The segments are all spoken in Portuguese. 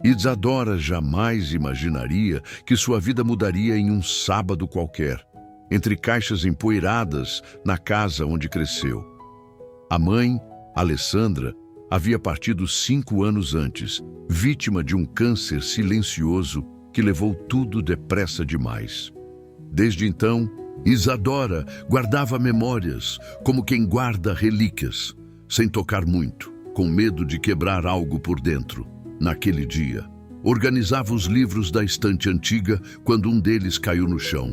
Isadora jamais imaginaria que sua vida mudaria em um sábado qualquer, entre caixas empoeiradas na casa onde cresceu. A mãe, Alessandra, havia partido 5 anos antes, vítima de um câncer silencioso que levou tudo depressa demais. Desde então, Isadora guardava memórias, como quem guarda relíquias, sem tocar muito, com medo de quebrar algo por dentro. Naquele dia, organizava os livros da estante antiga quando um deles caiu no chão.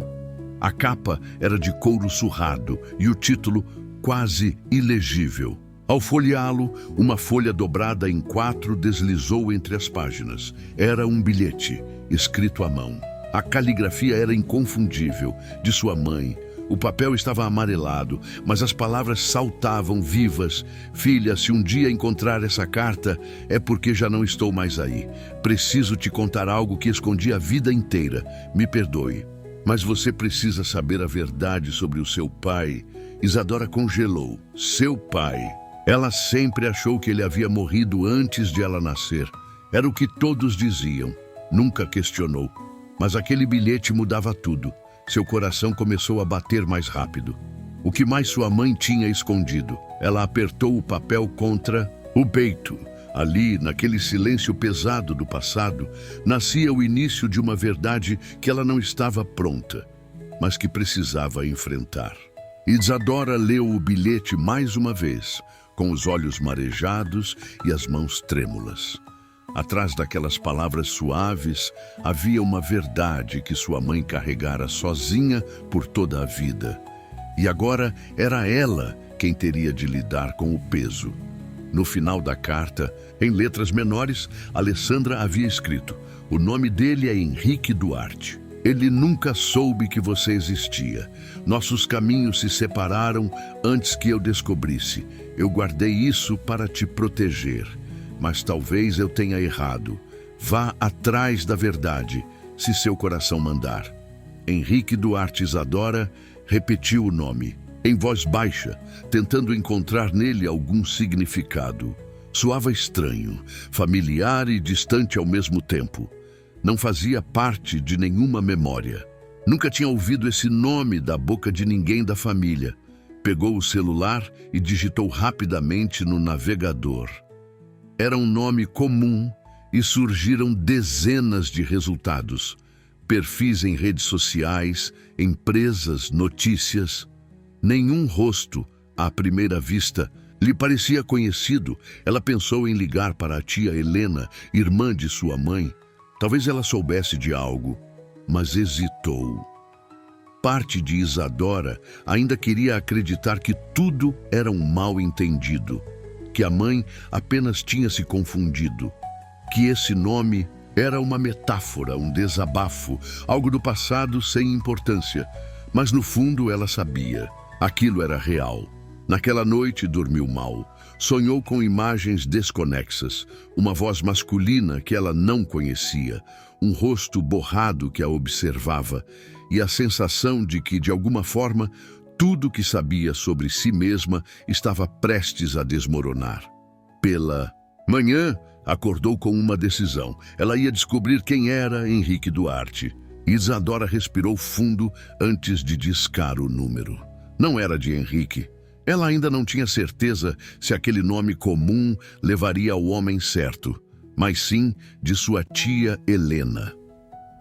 A capa era de couro surrado e o título quase ilegível. Ao folheá-lo, uma folha dobrada em 4 deslizou entre as páginas. Era um bilhete, escrito à mão. A caligrafia era inconfundível, de sua mãe. O papel estava amarelado, mas as palavras saltavam vivas. Filha, se um dia encontrar essa carta, é porque já não estou mais aí. Preciso te contar algo que escondi a vida inteira. Me perdoe, mas você precisa saber a verdade sobre o seu pai. Isadora congelou. Seu pai. Ela sempre achou que ele havia morrido antes de ela nascer. Era o que todos diziam. Nunca questionou. Mas aquele bilhete mudava tudo. Seu coração começou a bater mais rápido. O que mais sua mãe tinha escondido? Ela apertou o papel contra o peito. Ali, naquele silêncio pesado do passado, nascia o início de uma verdade que ela não estava pronta, mas que precisava enfrentar. Isadora leu o bilhete mais uma vez, com os olhos marejados e as mãos trêmulas. Atrás daquelas palavras suaves, havia uma verdade que sua mãe carregara sozinha por toda a vida. E agora era ela quem teria de lidar com o peso. No final da carta, em letras menores, Alessandra havia escrito: "O nome dele é Henrique Duarte. Ele nunca soube que você existia. Nossos caminhos se separaram antes que eu descobrisse. Eu guardei isso para te proteger. Mas talvez eu tenha errado. Vá atrás da verdade, se seu coração mandar." Henrique Duarte Isadora repetiu o nome, em voz baixa, tentando encontrar nele algum significado. Soava estranho, familiar e distante ao mesmo tempo. Não fazia parte de nenhuma memória. Nunca tinha ouvido esse nome da boca de ninguém da família. Pegou o celular e digitou rapidamente no navegador. Era um nome comum e surgiram dezenas de resultados. Perfis em redes sociais, empresas, notícias. Nenhum rosto, à primeira vista, lhe parecia conhecido. Ela pensou em ligar para a tia Helena, irmã de sua mãe. Talvez ela soubesse de algo, mas hesitou. Parte de Isadora ainda queria acreditar que tudo era um mal-entendido, que a mãe apenas tinha se confundido, que esse nome era uma metáfora, um desabafo, algo do passado sem importância. Mas no fundo ela sabia, aquilo era real. Naquela noite dormiu mal, sonhou com imagens desconexas, uma voz masculina que ela não conhecia, um rosto borrado que a observava e a sensação de que, de alguma forma, tudo que sabia sobre si mesma estava prestes a desmoronar. Pela manhã, acordou com uma decisão. Ela ia descobrir quem era Henrique Duarte. Isadora respirou fundo antes de discar o número. Não era de Henrique. Ela ainda não tinha certeza se aquele nome comum levaria ao homem certo, mas sim de sua tia Helena.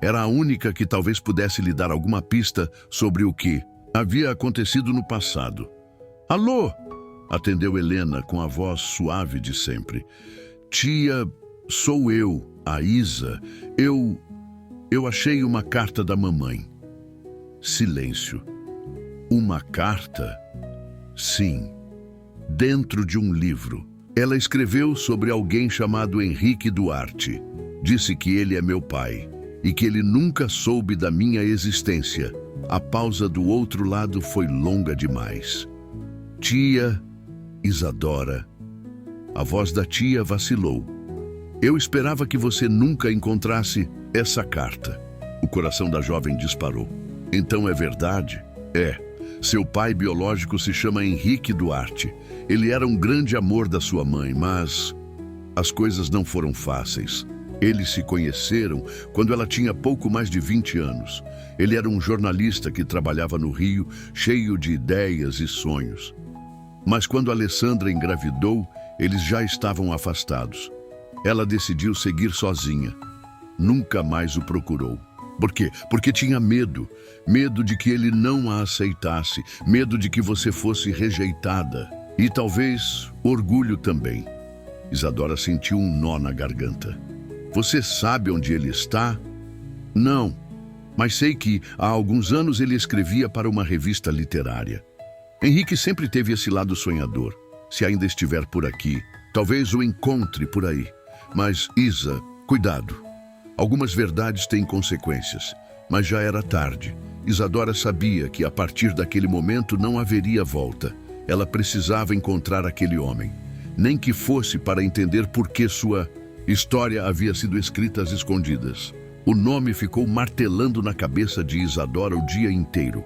Era a única que talvez pudesse lhe dar alguma pista sobre o que havia acontecido no passado. "Alô?", atendeu Helena com a voz suave de sempre. "Tia, sou eu, a Isa. Eu achei uma carta da mamãe." Silêncio. Uma carta? Sim. Dentro de um livro. Ela escreveu sobre alguém chamado Henrique Duarte. Disse que ele é meu pai e que ele nunca soube da minha existência. A pausa do outro lado foi longa demais. "Tia Isadora." A voz da tia vacilou. "Eu esperava que você nunca encontrasse essa carta." O coração da jovem disparou. "Então é verdade?" "É. Seu pai biológico se chama Henrique Duarte. Ele era um grande amor da sua mãe, mas as coisas não foram fáceis. Eles se conheceram quando ela tinha pouco mais de 20 anos. Ele era um jornalista que trabalhava no Rio, cheio de ideias e sonhos. Mas quando Alessandra engravidou, eles já estavam afastados. Ela decidiu seguir sozinha. Nunca mais o procurou. Por quê? Porque tinha medo. Medo de que ele não a aceitasse. Medo de que você fosse rejeitada. E talvez orgulho também. Isadora sentiu um nó na garganta. Você sabe onde ele está? Não, mas sei que há alguns anos ele escrevia para uma revista literária. Henrique sempre teve esse lado sonhador. Se ainda estiver por aqui, talvez o encontre por aí. Mas, Isa, cuidado. Algumas verdades têm consequências, mas já era tarde. Isadora sabia que a partir daquele momento não haveria volta. Ela precisava encontrar aquele homem. Nem que fosse para entender por que sua história havia sido escrita às escondidas. O nome ficou martelando na cabeça de Isadora o dia inteiro.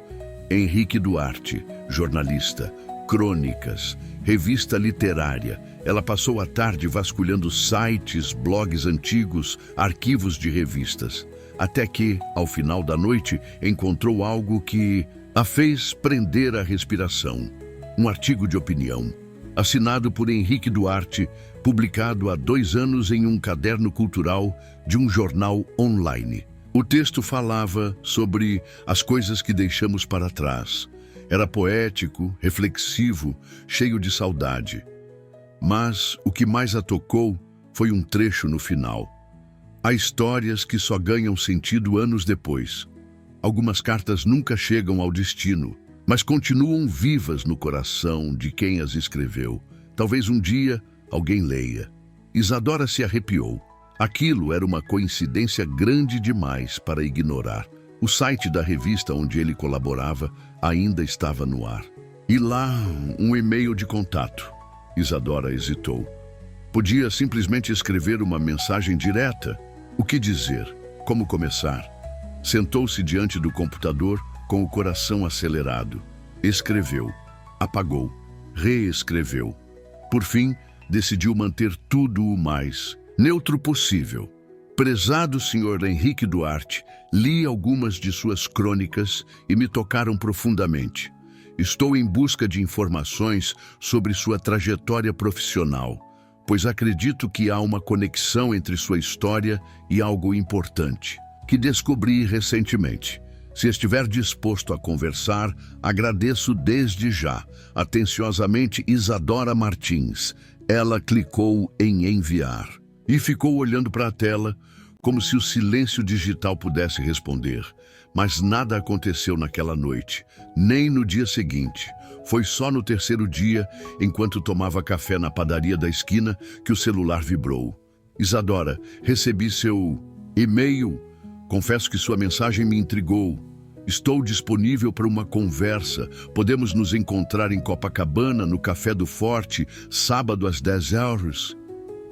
Henrique Duarte, jornalista, crônicas, revista literária. Ela passou a tarde vasculhando sites, blogs antigos, arquivos de revistas. Até que, ao final da noite, encontrou algo que a fez prender a respiração. Um artigo de opinião, assinado por Henrique Duarte, publicado há 2 anos em um caderno cultural de um jornal online. O texto falava sobre as coisas que deixamos para trás. Era poético, reflexivo, cheio de saudade. Mas o que mais a tocou foi um trecho no final. Há histórias que só ganham sentido anos depois. Algumas cartas nunca chegam ao destino, mas continuam vivas no coração de quem as escreveu. Talvez um dia alguém leia. Isadora se arrepiou. Aquilo era uma coincidência grande demais para ignorar. O site da revista onde ele colaborava ainda estava no ar. E lá, um e-mail de contato. Isadora hesitou. Podia simplesmente escrever uma mensagem direta. O que dizer? Como começar? Sentou-se diante do computador com o coração acelerado. Escreveu, apagou, reescreveu. Por fim, decidiu manter tudo o mais neutro possível. Prezado Sr. Henrique Duarte, li algumas de suas crônicas e me tocaram profundamente. Estou em busca de informações sobre sua trajetória profissional, pois acredito que há uma conexão entre sua história e algo importante, que descobri recentemente. Se estiver disposto a conversar, agradeço desde já. Atenciosamente, Isadora Martins. Ela clicou em enviar e ficou olhando para a tela, como se o silêncio digital pudesse responder. Mas nada aconteceu naquela noite, nem no dia seguinte. Foi só no 3º dia, enquanto tomava café na padaria da esquina, que o celular vibrou. Isadora, recebi seu e-mail. Confesso que sua mensagem me intrigou. Estou disponível para uma conversa. Podemos nos encontrar em Copacabana, no Café do Forte, sábado às 10 horas.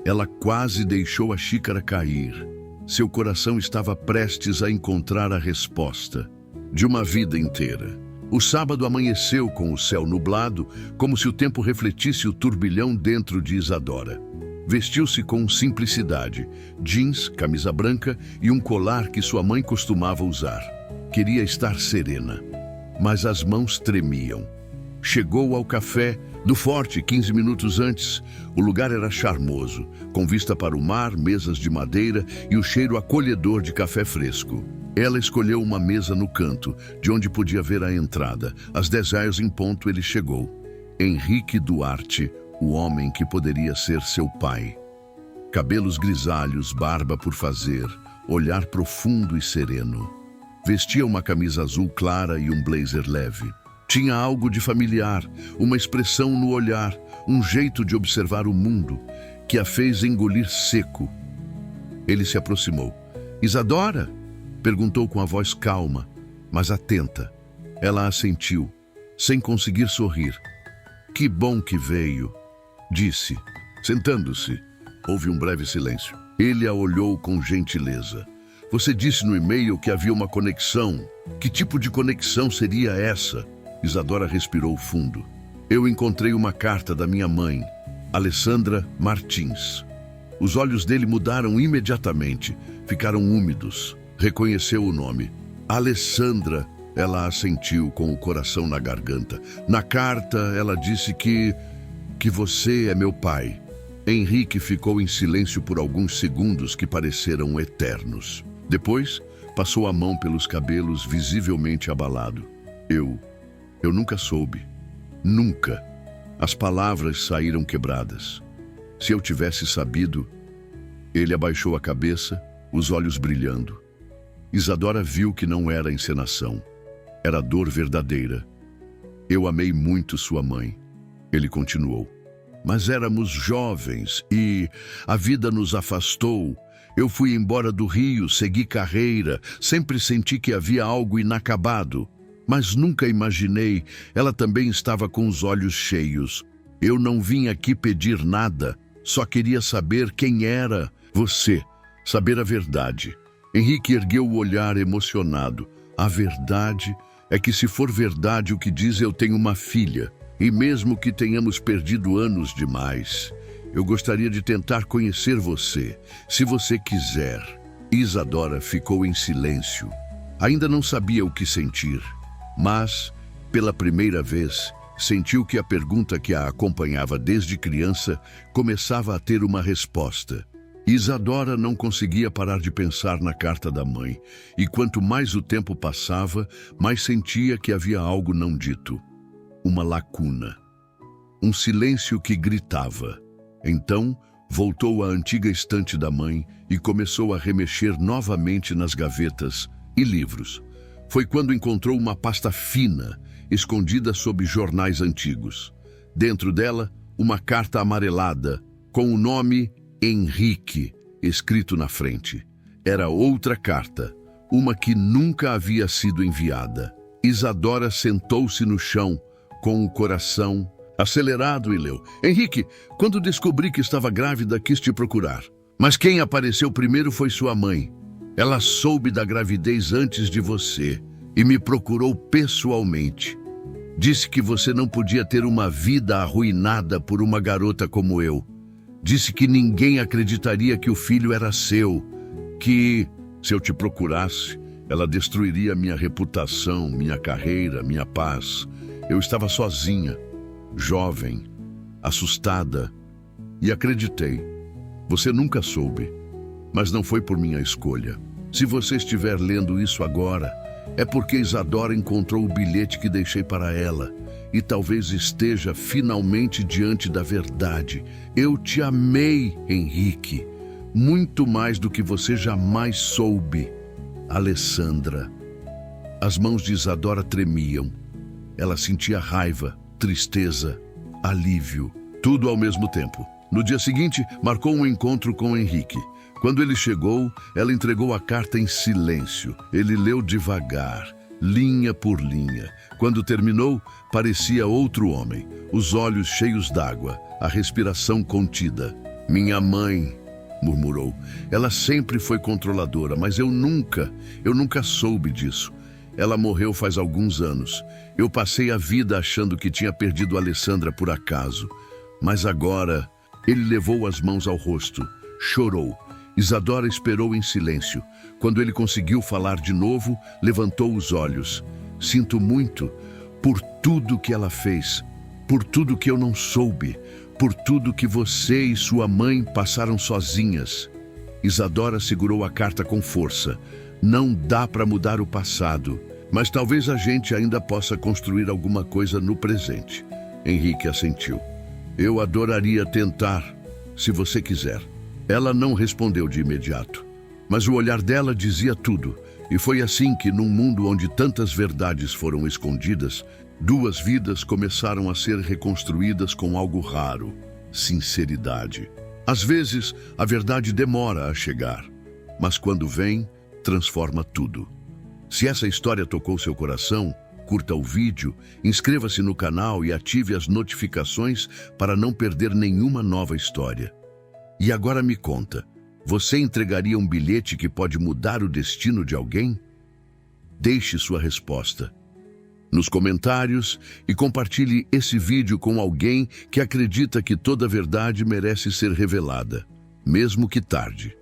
Ela quase deixou a xícara cair. Seu coração estava prestes a encontrar a resposta de uma vida inteira. O sábado amanheceu com o céu nublado, como se o tempo refletisse o turbilhão dentro de Isadora. Vestiu-se com simplicidade, jeans, camisa branca e um colar que sua mãe costumava usar. Queria estar serena, mas as mãos tremiam. Chegou ao Café do Forte 15 minutos antes. O lugar era charmoso, com vista para o mar, mesas de madeira e o cheiro acolhedor de café fresco. Ela escolheu uma mesa no canto, de onde podia ver a entrada. Às 10 horas em ponto ele chegou. Henrique Duarte, o homem que poderia ser seu pai. Cabelos grisalhos, barba por fazer, olhar profundo e sereno. Vestia uma camisa azul clara e um blazer leve. Tinha algo de familiar, uma expressão no olhar, um jeito de observar o mundo, que a fez engolir seco. Ele se aproximou. Isadora? Perguntou com a voz calma, mas atenta. Ela assentiu, sem conseguir sorrir. Que bom que veio, disse. Sentando-se, houve um breve silêncio. Ele a olhou com gentileza. Você disse no e-mail que havia uma conexão. Que tipo de conexão seria essa? Isadora respirou fundo. Eu encontrei uma carta da minha mãe, Alessandra Martins. Os olhos dele mudaram imediatamente, ficaram úmidos. Reconheceu o nome. Alessandra, ela assentiu com o coração na garganta. Na carta, ela disse que você é meu pai. Henrique ficou em silêncio por alguns segundos que pareceram eternos. Depois, passou a mão pelos cabelos, visivelmente abalado. Eu nunca soube. Nunca. As palavras saíram quebradas. Se eu tivesse sabido... Ele abaixou a cabeça, os olhos brilhando. Isadora viu que não era encenação. Era dor verdadeira. Eu amei muito sua mãe. Ele continuou. Mas éramos jovens e a vida nos afastou. Eu fui embora do Rio, segui carreira, sempre senti que havia algo inacabado. Mas nunca imaginei, ela também estava com os olhos cheios. Eu não vim aqui pedir nada, só queria saber quem era você, saber a verdade. Henrique ergueu o olhar emocionado. A verdade é que, se for verdade o que diz, eu tenho uma filha. E mesmo que tenhamos perdido anos demais, eu gostaria de tentar conhecer você, se você quiser. Isadora ficou em silêncio. Ainda não sabia o que sentir, mas, pela primeira vez, sentiu que a pergunta que a acompanhava desde criança começava a ter uma resposta. Isadora não conseguia parar de pensar na carta da mãe, e quanto mais o tempo passava, mais sentia que havia algo não dito. Uma lacuna. Um silêncio que gritava. Então, voltou à antiga estante da mãe e começou a remexer novamente nas gavetas e livros. Foi quando encontrou uma pasta fina, escondida sob jornais antigos. Dentro dela, uma carta amarelada, com o nome Henrique, escrito na frente. Era outra carta, uma que nunca havia sido enviada. Isadora sentou-se no chão, com o coração acelerado, e leu. Henrique, quando descobri que estava grávida, quis te procurar. Mas quem apareceu primeiro foi sua mãe. Ela soube da gravidez antes de você e me procurou pessoalmente. Disse que você não podia ter uma vida arruinada por uma garota como eu. Disse que ninguém acreditaria que o filho era seu, que, se eu te procurasse, ela destruiria minha reputação, minha carreira, minha paz. Eu estava sozinha, jovem, assustada, e acreditei. Você nunca soube, mas não foi por minha escolha. Se você estiver lendo isso agora, é porque Isadora encontrou o bilhete que deixei para ela e talvez esteja finalmente diante da verdade. Eu te amei, Henrique, muito mais do que você jamais soube. Alessandra. As mãos de Isadora tremiam. Ela sentia raiva, tristeza, alívio, tudo ao mesmo tempo. No dia seguinte, marcou um encontro com Henrique. Quando ele chegou, ela entregou a carta em silêncio. Ele leu devagar, linha por linha. Quando terminou, parecia outro homem, os olhos cheios d'água, a respiração contida. Minha mãe, murmurou. Ela sempre foi controladora, mas eu nunca soube disso. Ela morreu faz alguns anos. Eu passei a vida achando que tinha perdido Alessandra por acaso. Mas agora, ele levou as mãos ao rosto, chorou. Isadora esperou em silêncio. Quando ele conseguiu falar de novo, levantou os olhos. Sinto muito por tudo que ela fez, por tudo que eu não soube, por tudo que você e sua mãe passaram sozinhas. Isadora segurou a carta com força. Não dá para mudar o passado, mas talvez a gente ainda possa construir alguma coisa no presente. Henrique assentiu. Eu adoraria tentar, se você quiser. Ela não respondeu de imediato, mas o olhar dela dizia tudo. E foi assim que, num mundo onde tantas verdades foram escondidas, duas vidas começaram a ser reconstruídas com algo raro: sinceridade. Às vezes, a verdade demora a chegar, mas quando vem, transforma tudo. Se essa história tocou seu coração, curta o vídeo, inscreva-se no canal e ative as notificações para não perder nenhuma nova história. E agora me conta, você entregaria um bilhete que pode mudar o destino de alguém? Deixe sua resposta nos comentários e compartilhe esse vídeo com alguém que acredita que toda a verdade merece ser revelada. mesmo que tarde.